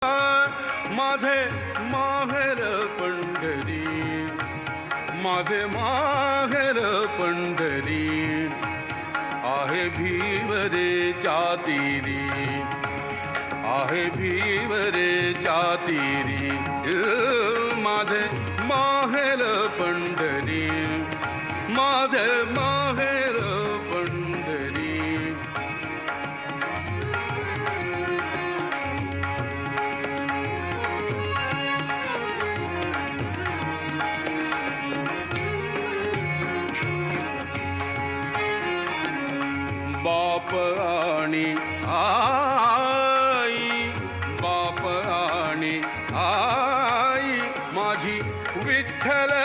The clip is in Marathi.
माझे माहेर पंढरी, माझे माहेर पंढरी, आहे भीवरे तीरी, आहे भीवरे तीरी, माझे माहेर पंढरी, माझे माहेर पंढरी. बाप आणि आई, बाप आणि आई, माझी विठ्ठल